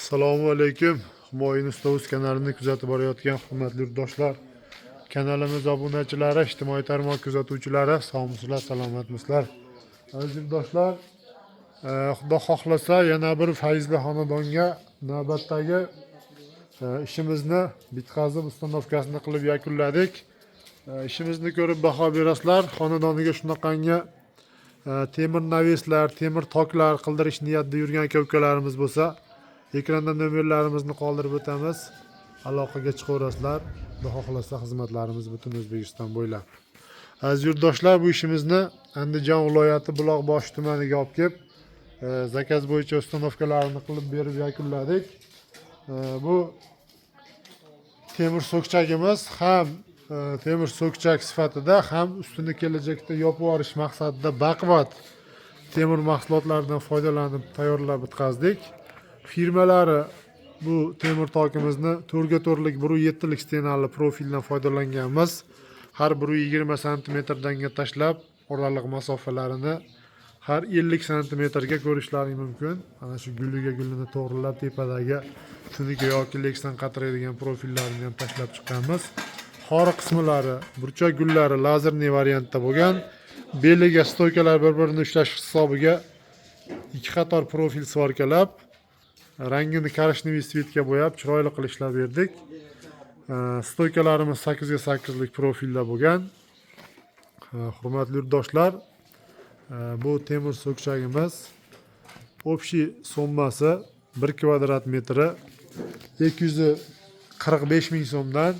Assalomu alaykum. Humoyun Usta.uz kanalini kuzatib borayotgan hurmatli yurtdoshlar, kanalimiz obunachilari, ijtimoiy tarmoq kuzatuvchilari, sog'misizlar, salomatmisizlar? Aziz yurtdoshlar, Xudo xohlasa yana bir fayzli xonadonga navbatdagi ishimizni bitkazib ustanovkasini qilib yakunladik. İşimizni ko'rib baho berasizlar. Xonadoniga shunaqangi temir naveslar, temir toklar qildirish niyatida yurgan aka-ukalarimiz bo'lsa, ekranda nomerlarimizni qoldirib o'tamiz. Aloqaga chiqaverasizlar. Xudo xohlasa xizmatlarimiz butun O'zbekiston bo'ylab. Aziz yurtdoshlar, bu ishimizni Andijon viloyati Buloqboshi tumaniga olib kelib, zakaz bo'yicha ustanovkalarini qilib berib yakunladik. Bu temir so'kchagimiz ham temir so'kchak sifatida ham ustini kelajakda yopib yuborish maqsadida baquvvat temir mahsulotlaridan foydalanib tayyorlab bitkazdik. Firmalari bu temir tokimizni 4x4lik 1.7lik stenali profildan foydalanganmiz. Har 1.20 cm tashlab, oraliq masofalarini har 50 cm ga ko'rishlaring mumkin. Ana shu gulini to'g'rilab tepadagi tunuka yoki leksdan qatiradigan profillarini ham tashlab chiqqanmiz. Xori qismlari, burchak gullari lazerniy variantda bo'lgan. Beliga stoykalar bir-birini ushlash hisobiga ikki qator profil svorkalab, rangini korishneviy svetga bo'yab, chiroyli qilishlar berdik. Stoykalarimiz 8x8 lik profilda bo'lgan. Hurmatli yurtdoshlar, bu temir so'kchagimiz общий sommasi 1 kvadrat metri 245 ming so'mdan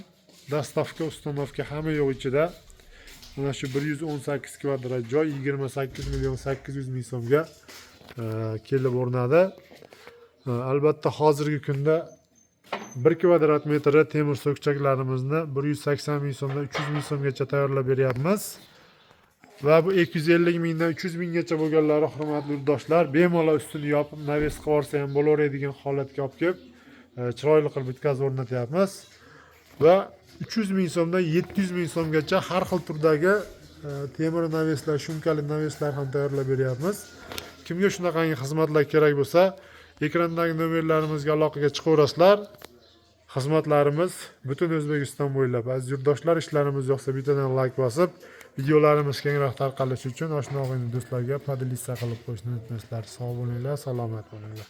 dastavka ustanovka hamma yo'q ichida. Mana shu 118 kvadrat joy 28 million 800 ming so'mga kelib o'rnadi. Albatta hozirgi kunda 1 kvadrat metri temir so'kchaklarimizni 180 ming so'mdan 300 ming so'mgacha tayyorlab beryapmiz. Va bu 250 mingdan 300 minggacha bo'lganlari hurmatli yurtdoshlar bemalol ustini yopib naves qilib olsa ham bo'laveradigan holatga olib kelib chiroyli qilib bitkazib o'rnatyapmiz. Va 300 ming so'mdan 700 ming so'mgacha har xil turdagi temir naveslar, shumkali naveslar ham tayyorlab beryapmiz. Kimga shunaqangi xizmatlar kerak bo'lsa, ekrandagi nomerlarimizga aloqaga chiqaverasizlar. Xizmatlarimiz butun O'zbekiston bo'ylab. Aziz yurtdoshlar, ishlarimiz yoqsa bittadan like bosib, videolarimiz kengroq tarqalishi uchun oshna og'ayni do'stlarga podelitsiya qilib qo'yishni unutmaysizlar. Sog' bo'linglar, salomat bo'linglar.